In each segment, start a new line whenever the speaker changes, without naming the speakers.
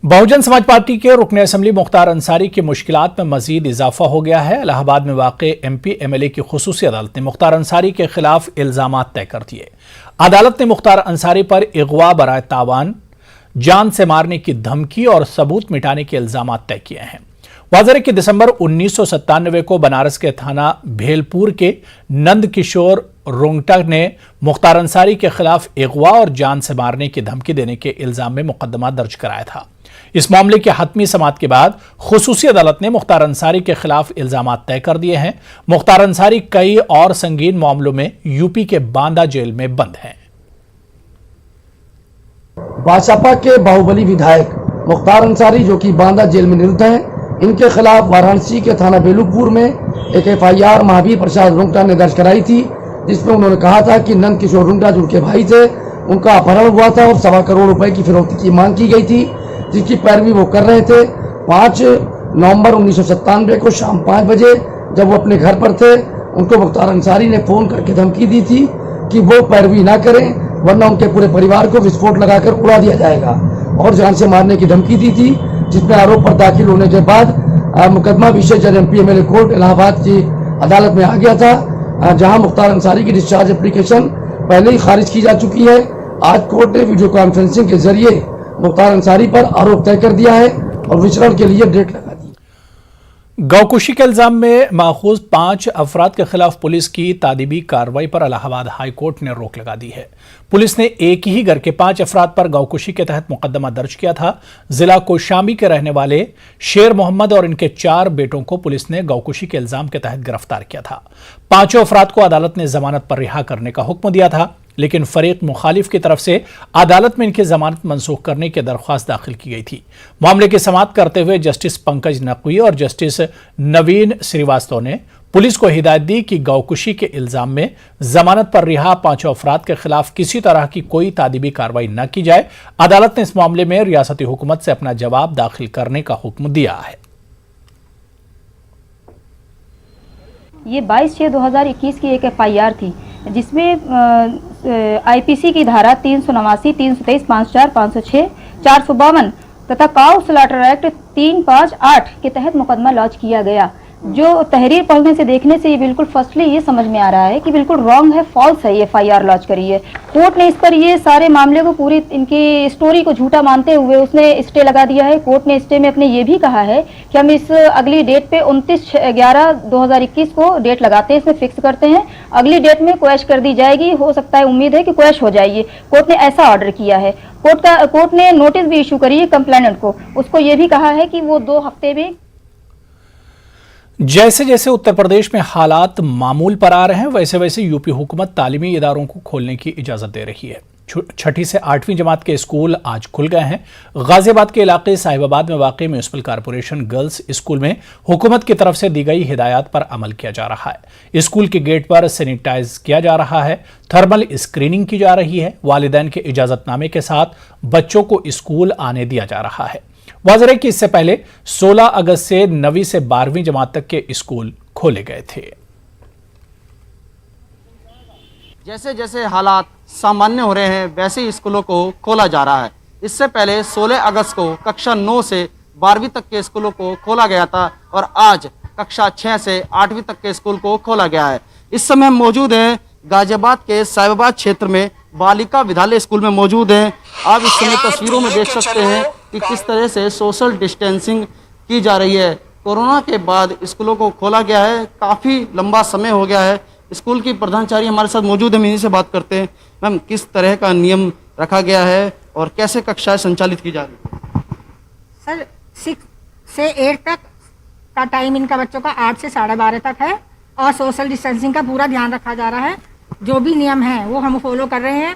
Bahujan Samaj party के रुकन assembly Mukhtar Ansari की मुश्किलात में मजीद इजाफा हो गया है। इलाहाबाद में वाक़े MP MLA की खुसूसी अदालत ने मुख्तार अंसारी के खिलाफ इल्जामात तय कर दिए। अदालत ने मुख्तार अंसारी पर अगवा बराए तावान, जान से मारने की धमकी और सबूत मिटाने के इल्जामात तय किए हैं। वाज़ेह कि दिसंबर 1997 को बनारस के थाना भेलपुर के नंद किशोर रोंगटा ने मुख्तार अंसारी के खिलाफ अगवा और जान से मारने की धमकी देने के इल्जाम में मुकदमा दर्ज कराया था। इस मामले की हतमी समाअत के बाद खुसूसी अदालत ने मुख्तार अंसारी के खिलाफ इल्जामात तय कर दिए हैं। मुख्तार अंसारी कई और संगीन मामलों में यूपी के बांदा जेल में बंद हैं।
भाजपा के बाहुबली विधायक मुख्तार अंसारी जो कि बांदा जेल में निरुद्ध हैं, इनके खिलाफ वाराणसी के थाना बेलूपुर में एक FIR महावीर प्रसाद रुंगटा ने दर्ज कराई थी, जिसमें उन्होंने कहा था कि नंद किशोर रुंगटा जो उनके भाई थे, उनका अपहरण हुआ था और 1.25 करोड़ रुपए की फिरौती की मांग की गई थी, जिसकी पैरवी वो कर रहे थे। 5 नवंबर 1997 को शाम 5 बजे जब वो अपने घर पर थे, उनको मुख्तार अंसारी ने फोन करके धमकी दी थी कि वो पैरवी ना करें वरना उनके पूरे परिवार को विस्फोट लगाकर उड़ा दिया जाएगा, और जान से मारने की धमकी दी थी। जिसमें आरोप पर दाखिल होने के बाद मुकदमा विशेष जज MP MLA कोर्ट इलाहाबाद की अदालत में आ गया था, जहां मुख्तार अंसारी की डिस्चार्ज एप्लीकेशन पहले ही खारिज की जा चुकी है। आज कोर्ट ने वीडियो कॉन्फ्रेंसिंग के जरिए मुख्तार अंसारी पर आरोप तय कर दिया है और विचारण के लिए डेट लगा दी।
गौकुशी के इल्जाम में माखूज 5 अफराद के खिलाफ पुलिस की तादीबी कार्रवाई पर इलाहाबाद हाई कोर्ट ने रोक लगा दी है। पुलिस ने एक ही घर के 5 अफराद पर गौकुशी के तहत मुकदमा दर्ज किया था। जिला कोशांबी के रहने वाले शेर मोहम्मद और इनके 4 बेटों को पुलिस ने गौकुशी के इल्जाम के तहत गिरफ्तार किया था। 5 अफराद को अदालत ने जमानत पर रिहा करने का हुक्म दिया था, लेकिन फरीक मुखालिफ की तरफ से अदालत में इनकी जमानत मनसूख करने की दरख्वास्त दाखिल की गई थी। मामले की समाअत करते हुए जस्टिस पंकज नकवी और जस्टिस नवीन श्रीवास्तव ने पुलिस को हिदायत दी कि गौकुशी के इल्जाम में जमानत पर रिहा 5 अफराद के खिलाफ किसी तरह की कोई तादीबी कार्रवाई न की जाए। अदालत ने इस मामले में रियासती हुकूमत से अपना जवाब दाखिल करने का हुक्म दिया है।
ये 22/6/2021 की एक FIR थी, जिसमें IPC की धारा 389, 323, 504, 506, 452 तथा काउ स्लॉटर एक्ट 358 के तहत मुकदमा लॉन्च किया गया। जो तहरीर पढ़ने से देखने से ये बिल्कुल फर्स्टली ये समझ में आ रहा है कि बिल्कुल रॉन्ग है, फॉल्स है ये FIR लॉन्च करी है। कोर्ट ने इस पर ये सारे मामले को, पूरी इनकी स्टोरी को झूठा मानते हुए उसने स्टे लगा दिया है। कोर्ट ने स्टे में अपने ये भी कहा है कि हम इस अगली डेट पे 29/11/2021 को डेट लगाते हैं, इसमें फिक्स करते हैं। अगली डेट में क्वैश कर दी जाएगी, हो सकता है, उम्मीद है कि क्वैश हो जाएगी। कोर्ट ने ऐसा ऑर्डर किया है। कोर्ट ने नोटिस भी इशू करी है कंप्लेनेंट को, उसको ये भी कहा है कि वो 2 हफ्ते में।
जैसे जैसे उत्तर प्रदेश में हालात मामूल पर आ रहे हैं, वैसे वैसे यूपी हुकूमत तालीमी इदारों को खोलने की इजाजत दे रही है। 6ठी से 8वीं जमात के स्कूल आज खुल गए हैं। गाजियाबाद के इलाके साहिबाबाद में वाक़ई म्यूनिसिपल कॉरपोरेशन गर्ल्स स्कूल में हुकूमत की तरफ से दी गई हिदायत पर अमल किया जा रहा है। स्कूल के गेट पर सैनिटाइज किया जा रहा है, थर्मल स्क्रीनिंग की जा रही है। वालिदैन के इजाजतनामे के साथ बच्चों को स्कूल आने दिया जा रहा है। वाज़ेह कि इससे पहले 16 अगस्त से 9वीं से 12वीं जमात तक के स्कूल खोले गए थे।
जैसे जैसे हालात सामान्य हो रहे हैं, वैसे ही स्कूलों को खोला जा रहा है। इससे पहले 16 अगस्त को कक्षा 9 से 12वीं तक के स्कूलों को खोला गया था और आज कक्षा 6 से 8वीं तक के स्कूल को खोला गया है। इस समय मौजूद हैं गाजियाबाद के साहिबाबाद क्षेत्र में बालिका विद्यालय स्कूल में मौजूद हैं। आप इस समय तस्वीरों में देख सकते हैं कि किस तरह से सोशल डिस्टेंसिंग की जा रही है। कोरोना के बाद स्कूलों को खोला गया है, काफ़ी लंबा समय हो गया है। स्कूल की प्रधानाचार्य हमारे साथ मौजूद है, हम इन्हीं से बात करते हैं। मैम, किस तरह का नियम रखा गया है और कैसे कक्षाएं संचालित की जा रही है?
सर, 6 से 8 तक का टाइम इनका बच्चों का 8 से 12:30 तक है और सोशल डिस्टेंसिंग का पूरा ध्यान रखा जा रहा है। जो भी नियम है वो हम फॉलो कर रहे हैं।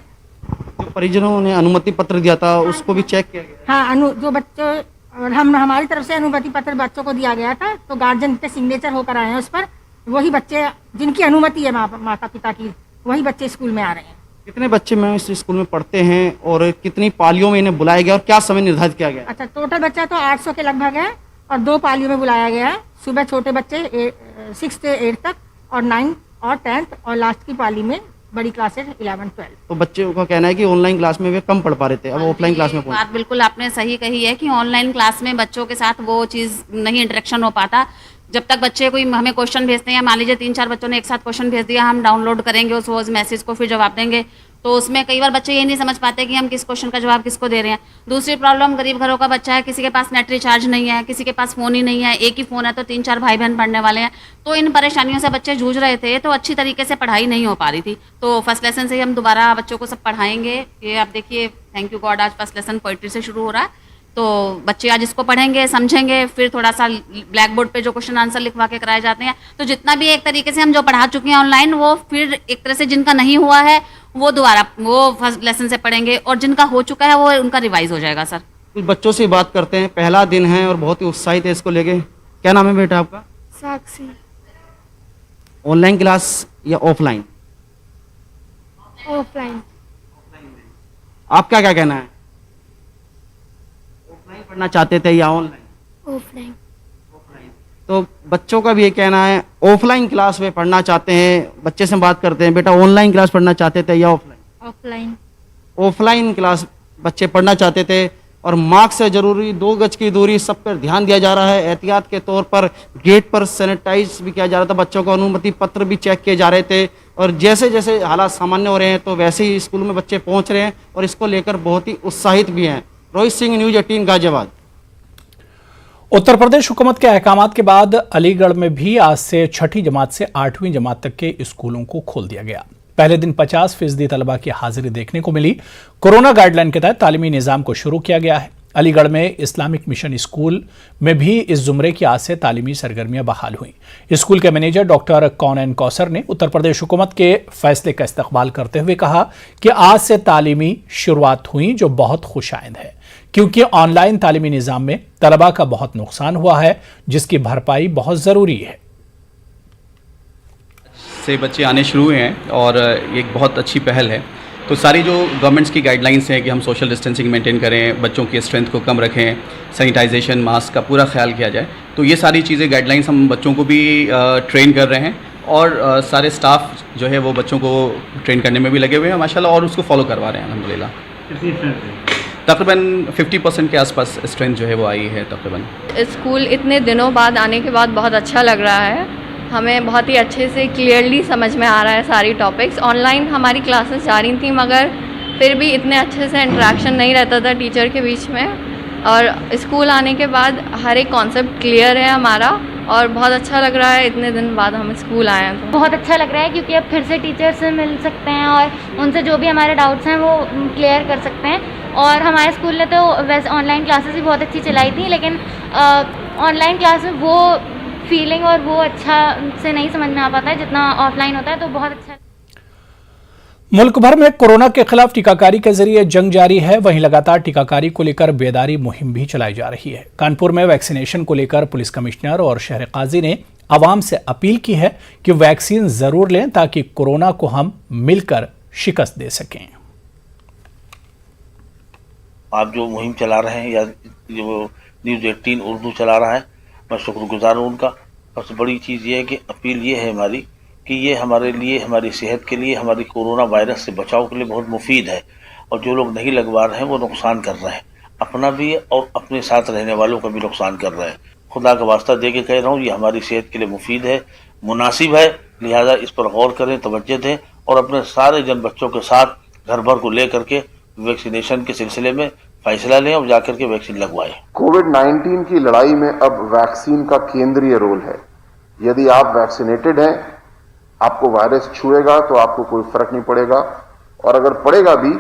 जो परिजनों ने अनुमति पत्र दिया था उसको भी चेक किया गया?
हाँ, जो बच्चों और हमारी तरफ से अनुमति पत्र बच्चों को दिया गया था, तो गार्जियन के सिग्नेचर होकर आए हैं उस पर। वही बच्चे जिनकी अनुमति है माता पिता की, वही बच्चे स्कूल में आ रहे हैं।
कितने बच्चे में इस स्कूल में पढ़ते हैं और कितनी पालियों में इन्हें बुलाया गया और क्या समय निर्धारित किया गया?
अच्छा, टोटल बच्चा तो 800 के लगभग है और 2 पालियों में बुलाया गया है। सुबह छोटे बच्चे 6 से 8 तक और 9 और 10th और लास्ट की पाली में बड़ी क्लासेज 11-12।
तो बच्चों का कहना है कि ऑनलाइन क्लास में वे कम पढ़ पा रहे थे, अब ऑफलाइन क्लास में
बात बिल्कुल आपने सही कही है कि ऑनलाइन क्लास में बच्चों के साथ वो चीज़ नहीं इंटरेक्शन हो पाता। जब तक बच्चे कोई हमें क्वेश्चन भेजते हैं, मान लीजिए 3-4 बच्चों ने एक साथ क्वेश्चन भेज दिया, हम डाउनलोड करेंगे उस मैसेज को, फिर जवाब देंगे, तो उसमें कई बार बच्चे ये नहीं समझ पाते कि हम किस क्वेश्चन का जवाब किसको दे रहे हैं। दूसरी प्रॉब्लम, गरीब घरों का बच्चा है, किसी के पास नेट रिचार्ज नहीं है, किसी के पास फ़ोन ही नहीं है, एक ही फ़ोन है तो 3-4 भाई बहन पढ़ने वाले हैं, तो इन परेशानियों से बच्चे जूझ रहे थे, तो अच्छी तरीके से पढ़ाई नहीं हो पा रही थी। तो फर्स्ट लेसन से ही हम दोबारा बच्चों को सब पढ़ाएंगे। ये आप देखिए, थैंक यू गॉड, आज फर्स्ट लेसन पोइट्री से शुरू हो रहा है, तो बच्चे आज इसको पढ़ेंगे, समझेंगे, फिर थोड़ा सा ब्लैक बोर्ड पे जो क्वेश्चन आंसर लिखवा के कराए जाते हैं, तो जितना भी एक तरीके से हम जो पढ़ा चुके हैं ऑनलाइन, वो फिर एक तरह से जिनका नहीं हुआ है वो दोबारा वो फर्स्ट लेसन से पढ़ेंगे, और जिनका हो चुका है वो उनका रिवाइज हो जाएगा। सर,
कुछ बच्चों से बात करते हैं, पहला दिन है और बहुत ही उत्साहित है इसको लेके। क्या नाम है बेटा आपका?
साक्षी।
ऑनलाइन क्लास या ऑफलाइन?
ऑफलाइन।
आपका क्या कहना है? ऑफलाइन पढ़ना चाहते थे या ऑनलाइन?
ऑफलाइन।
तो बच्चों का भी ये कहना है ऑफलाइन क्लास में पढ़ना चाहते हैं। बच्चे से बात करते हैं, बेटा ऑनलाइन क्लास पढ़ना चाहते थे या ऑफलाइन?
ऑफलाइन।
ऑफलाइन क्लास बच्चे पढ़ना चाहते थे, और मास्क से जरूरी 2 गज की दूरी, सब पर ध्यान दिया जा रहा है। एहतियात के तौर पर गेट पर सैनिटाइज भी किया जा रहा था, बच्चों को अनुमति पत्र भी चेक किए जा रहे थे, और जैसे जैसे हालात सामान्य हो रहे हैं तो वैसे ही स्कूल में बच्चे पहुंच रहे हैं और इसको लेकर बहुत ही उत्साहित भी हैं। रोहित सिंह, न्यूज़ 18 गाजियाबाद।
उत्तर प्रदेश हुकूमत के अहकामात के बाद अलीगढ़ में भी आज से 6ठी जमात से 8वीं जमात तक के स्कूलों को खोल दिया गया। पहले दिन 50% तलबा की हाजिरी देखने को मिली। कोरोना गाइडलाइन के तहत तालीमी निज़ाम को शुरू किया गया है। अलीगढ़ में इस्लामिक मिशन स्कूल में भी इस जुमरे की आज से तालीमी सरगर्मियां बहाल हुई। स्कूल के मैनेजर डॉक्टर कौनैन कौसर ने उत्तर प्रदेश हुकूमत के फैसले का इस्तकबाल करते हुए कहा कि आज से तालीमी शुरुआत हुई जो बहुत खुशाइंद है, क्योंकि ऑनलाइन तालीमी निज़ाम में तलबा का बहुत नुकसान हुआ है, जिसकी भरपाई बहुत ज़रूरी है।
से बच्चे आने शुरू हुए हैं और ये एक बहुत अच्छी पहल है। तो सारी जो गवर्नमेंट्स की गाइडलाइंस हैं कि हम सोशल डिस्टेंसिंग मेंटेन करें, बच्चों की स्ट्रेंथ को कम रखें, सैनिटाइजेशन, मास्क का पूरा ख्याल किया जाए, तो ये सारी चीज़ें गाइडलाइंस हम बच्चों को भी ट्रेन कर रहे हैं, और सारे स्टाफ जो है वो बच्चों को ट्रेन करने में भी लगे हुए हैं माशाल्लाह, और उसको फॉलो करवा रहे हैं अल्हम्दुलिल्लाह। तकरीबन 50% के आसपास स्ट्रेंथ जो है वो आई है तकरीबन।
स्कूल इतने दिनों बाद आने के बाद बहुत अच्छा लग रहा है, हमें बहुत ही अच्छे से क्लियरली समझ में आ रहा है सारी टॉपिक्स। ऑनलाइन हमारी क्लासेस जा रही थी, मगर फिर भी इतने अच्छे से इंटरेक्शन नहीं रहता था टीचर के बीच में, और स्कूल आने के बाद हर एक कॉन्सेप्ट क्लियर है हमारा, और बहुत अच्छा लग रहा है इतने दिन बाद हम स्कूल आए हैं। तो
बहुत अच्छा लग रहा है क्योंकि अब फिर से टीचर से मिल सकते हैं और उनसे जो भी हमारे डाउट्स हैं वो क्लियर कर सकते हैं। और हमारे स्कूल ने तो वैसे ऑनलाइन क्लासेस भी बहुत अच्छी चलाई थी, लेकिन ऑनलाइन क्लास में वो फीलिंग और वो अच्छा से नहीं समझ में आ पाता है जितना ऑफलाइन होता है, तो बहुत अच्छा।
मुल्क भर में कोरोना के खिलाफ टीकाकारी के जरिए जंग जारी है, वहीं लगातार टीकाकारी को लेकर बेदारी मुहिम भी चलाई जा रही है। कानपुर में वैक्सीनेशन को लेकर पुलिस कमिश्नर और शहर काजी ने आवाम से अपील की है कि वैक्सीन जरूर लें ताकि कोरोना को हम मिलकर शिकस्त दे सकें।
आप जो मुहिम चला रहे हैं या जो न्यूज़ 18 उर्दू चला रहा है, मैं शुक्रगुजार हूँ उनका। सबसे बड़ी चीज़ ये है कि अपील ये है हमारी कि ये हमारे लिए, हमारी सेहत के लिए, हमारी कोरोना वायरस से बचाव के लिए बहुत मुफीद है, और जो लोग नहीं लगवा रहे हैं वो नुकसान कर रहे हैं, अपना भी और अपने साथ रहने वालों का भी नुकसान कर रहे हैं। खुदा का वास्ता दे के कह रहा हूँ, ये हमारी सेहत के लिए मुफीद है, मुनासिब है, लिहाजा इस पर गौर करें, तवज्जो दें, और अपने सारे जन बच्चों के साथ घर भर को ले करके वैक्सीनेशन के सिलसिले में फैसला लें और जाकर के वैक्सीन लगवाएं।
कोविड-19 की लड़ाई में अब वैक्सीन का केंद्रीय रोल है। यदि आप वैक्सीनेटेड हैं, आपको वायरस छुएगा तो आपको कोई फर्क नहीं पड़ेगा, और अगर पड़ेगा भी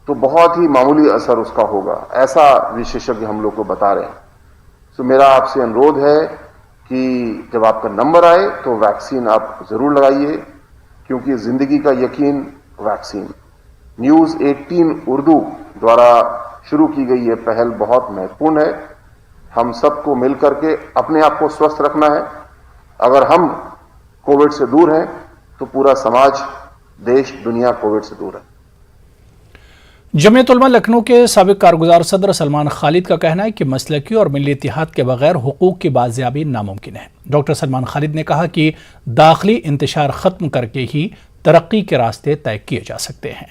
तो बहुत ही मामूली असर उसका होगा, ऐसा विशेषज्ञ हम लोग को बता रहे हैं। तो मेरा आपसे अनुरोध है कि जब आपका नंबर आए तो वैक्सीन आप जरूर लगाइए, क्योंकि जिंदगी का यकीन वैक्सीन। न्यूज़ 18 उर्दू द्वारा शुरू की गई ये पहल बहुत महत्वपूर्ण है। हम सबको मिलकर के अपने आप को स्वस्थ रखना है। अगर हम कोविड से दूर हैं तो पूरा समाज, देश, दुनिया कोविड से दूर है।
जमीयत उलमा लखनऊ के साबिक कारगुजार सदर सलमान खालिद का कहना है कि मसलकी और मिली इत्तेहाद के बगैर हुकूक की बाजियाबी नामुमकिन है। डॉक्टर सलमान खालिद ने कहा कि दाखिली इंतशार खत्म करके ही तरक्की के रास्ते तय किए जा सकते हैं।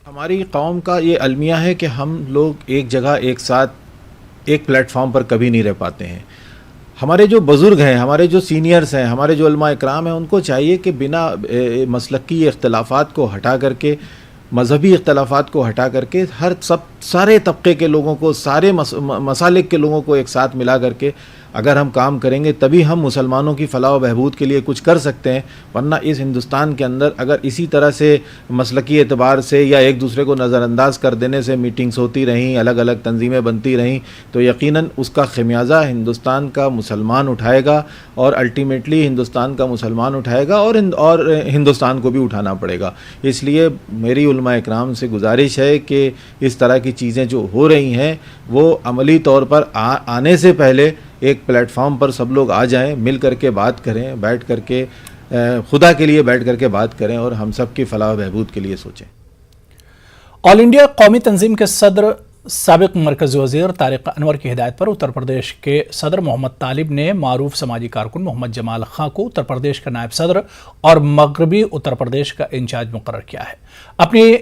हमारी कौम का ये अलमिया है कि हम लोग एक जगह एक साथ एक प्लेटफॉर्म पर कभी नहीं रह पाते हैं। हमारे जो बुज़ुर्ग हैं, हमारे जो सीनियर्स हैं, हमारे जो उलमा इकराम हैं, उनको चाहिए कि बिना मसलकी इख्तलाफात को हटा करके, मजहबी इख्तलाफात को हटा करके सारे तबके के लोगों को, सारे मसालिक के लोगों को एक साथ मिला करके अगर हम काम करेंगे तभी हम मुसलमानों की फ़लाह व बहबूद के लिए कुछ कर सकते हैं। वरना इस हिंदुस्तान के अंदर अगर इसी तरह से मसलकी एतबार से या एक दूसरे को नज़रअंदाज कर देने से मीटिंग्स होती रहीं, अलग अलग तंजीमें बनती रहीं, तो यकीनन उसका खमियाजा हिंदुस्तान का मुसलमान उठाएगा और अल्टीमेटली हिंदुस्तान का मुसलमान उठाएगा और हिंदुस्तान को भी उठाना पड़ेगा। इसलिए मेरी उलमा इकराम से गुजारिश है कि इस तरह की चीज़ें जो हो रही हैं वो अमली तौर पर आने से पहले एक प्लेटफॉर्म पर सब लोग आ जाएं, मिल करके बात करें, बैठ करके खुदा के लिए बैठ करके बात करें और हम सब की फलाह बहबूद के लिए सोचें।
ऑल इंडिया कौमी तंजीम के सदर साबिक मरकज़ी वज़ीर तारिक अनवर की हिदायत पर उत्तर प्रदेश के सदर मोहम्मद तालिब ने मारूफ समाजी कारकुन मोहम्मद जमाल खां को उत्तर प्रदेश का नायब सदर और मगरबी उत्तर प्रदेश का इंचार्ज मुकर्रर किया है। अपनी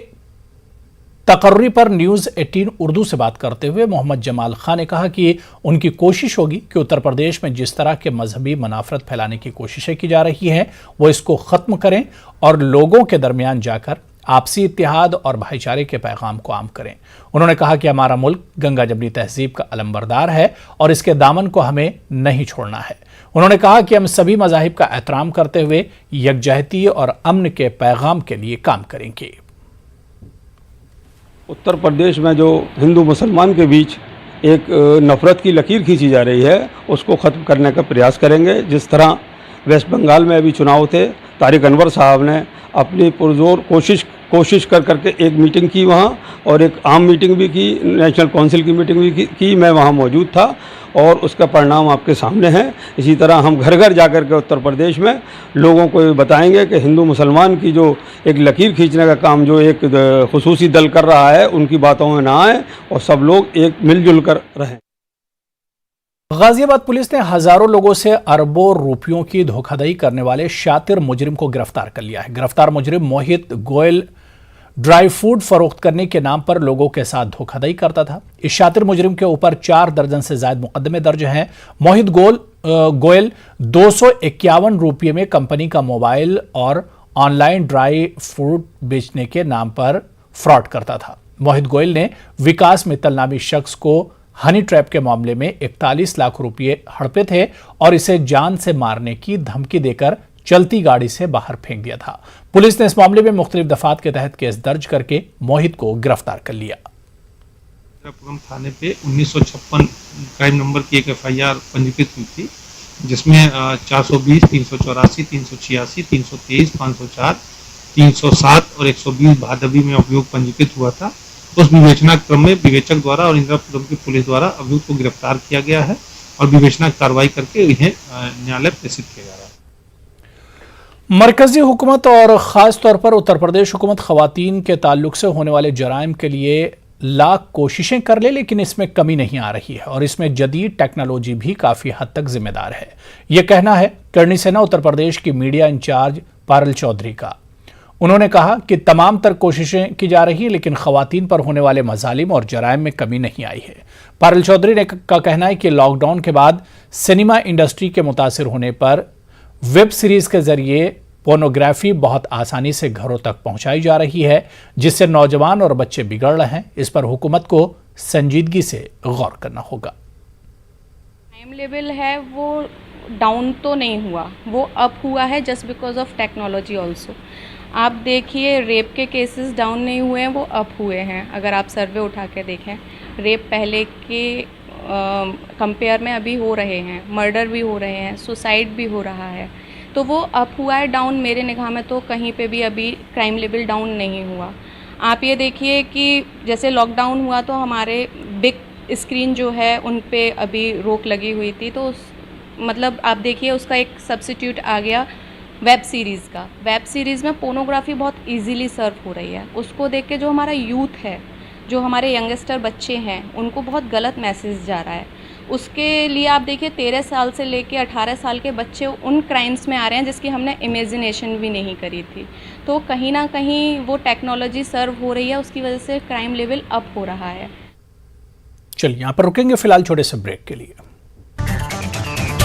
तकर्री पर न्यूज़ 18 उर्दू से बात करते हुए मोहम्मद जमाल खां ने कहा कि उनकी कोशिश होगी कि उत्तर प्रदेश में जिस तरह के मजहबी मनाफरत फैलाने की कोशिशें की जा रही हैं वो इसको ख़त्म करें और लोगों के दरमियान जाकर आपसी इत्तेहाद और भाईचारे के पैगाम को आम करें। उन्होंने कहा कि हमारा मुल्क गंगा जमनी तहजीब का अलंबरदार है और इसके दामन को हमें नहीं छोड़ना है। उन्होंने कहा कि हम सभी मज़ाहिब का एहतराम करते हुए यकजहती और अमन के पैगाम के लिए काम करेंगे।
उत्तर प्रदेश में जो हिंदू मुसलमान के बीच एक नफ़रत की लकीर खींची जा रही है उसको ख़त्म करने का प्रयास करेंगे। जिस तरह वेस्ट बंगाल में अभी चुनाव थे, तारिक अनवर साहब ने अपनी पुरजोर कोशिश कर करके एक मीटिंग की वहाँ और एक आम मीटिंग भी की, नेशनल काउंसिल की मीटिंग भी की। मैं वहाँ मौजूद था और उसका परिणाम आपके सामने है। इसी तरह हम घर घर जाकर के उत्तर प्रदेश में लोगों को बताएंगे कि हिंदू मुसलमान की जो एक लकीर खींचने का काम जो एक खुसूसी दल कर रहा है उनकी बातों में ना आए और सब लोग एक मिलजुल कर रहें।
गाजियाबाद पुलिस ने हजारों लोगों से अरबों रुपयों की धोखाधड़ी करने वाले शातिर मुजरिम को गिरफ्तार कर लिया है। गिरफ्तार मुजरिम मोहित गोयल ड्राई फूड फरोख्त करने के नाम पर लोगों के साथ धोखाधड़ी करता था। इस शातिर मुजरिम के ऊपर 4 दर्जन से ज्यादा मुकदमे दर्ज हैं। मोहित गोयल 251 रुपये में कंपनी का मोबाइल और ऑनलाइन ड्राई फूड बेचने के नाम पर फ्रॉड करता था। मोहित गोयल ने विकास मित्तल नामी शख्स को हनी ट्रैप के मामले में 41 लाख रुपये हड़पे थे और इसे जान से मारने की धमकी देकर चलती गाड़ी से बाहर फेंक दिया था। पुलिस ने इस मामले में मुख्तलिफ दफात के तहत केस दर्ज करके मोहित को गिरफ्तार कर लिया।
थाने पे 1956 क्राइम नंबर की एक FIR पंजीकृत हुई थी जिसमें 420, 384, 386, 323, 504, 307 और 120 भादवी में अभियोग पंजीकृत हुआ था। उस विवेचना क्रम में विवेचक द्वारा और इंदिरापुरम की पुलिस द्वारा अभियुक्त को गिरफ्तार किया गया है और विवेचना कार्रवाई करके इन्हें न्यायालय प्रेषित किया जा रहा है।
मरकजी हुकूमत और ख़ास तौर पर उत्तर प्रदेश हुकूमत ख़वातीन के ताल्लुक से होने वाले जराइम के लिए लाख कोशिशें कर ले, लेकिन इसमें कमी नहीं आ रही है और इसमें जदीद टेक्नोलॉजी भी काफ़ी हद तक जिम्मेदार है। यह कहना है करनी सेना उत्तर प्रदेश की मीडिया इंचार्ज पारुल चौधरी का। उन्होंने कहा कि तमाम तर कोशिशें की जा रही हैं लेकिन ख़वातीन पर होने वाले मजालिम और जराइम में कमी नहीं आई है। पारुल चौधरी का कहना है कि लॉकडाउन के बाद सिनेमा इंडस्ट्री के मुतासिर होने पर वेब सीरीज़ के जरिए पोर्नोग्राफी बहुत आसानी से घरों तक पहुंचाई जा रही है जिससे नौजवान और बच्चे बिगड़ रहे हैं। इस पर हुकूमत को संजीदगी से गौर करना होगा।
क्राइम लेवल है वो डाउन तो नहीं हुआ, वो अप हुआ है just because of technology also. आप देखिए रेप के केसेस डाउन नहीं हुए हैं, वो अप हुए हैं। अगर आप सर्वे उठा के देखें, रेप पहले के कंपेयर में अभी हो रहे हैं, मर्डर भी हो रहे हैं, सुसाइड भी हो रहा है, तो वो अप हुआ है। डाउन मेरे निगाह में तो कहीं पे भी अभी क्राइम लेवल डाउन नहीं हुआ। आप ये देखिए कि जैसे लॉकडाउन हुआ तो हमारे बिग स्क्रीन जो है उन पे अभी रोक लगी हुई थी, तो मतलब आप देखिए उसका एक सब्स्टिट्यूट आ गया वेब सीरीज़ का। वेब सीरीज़ में पोर्नोग्राफी बहुत इजीली सर्व हो रही है। उसको देख के जो हमारा यूथ है, जो हमारे यंगस्टर बच्चे हैं, उनको बहुत गलत मैसेज जा रहा है। उसके लिए आप देखिए 13 साल से लेके 18 साल के बच्चे उन क्राइम्स में आ रहे हैं जिसकी हमने इमेजिनेशन भी नहीं करी थी। तो कहीं ना कहीं वो टेक्नोलॉजी सर्व हो रही है, उसकी वजह से क्राइम लेवल अप हो रहा है।
चलिए यहाँ पर रुकेंगे फिलहाल छोटे से ब्रेक के लिए।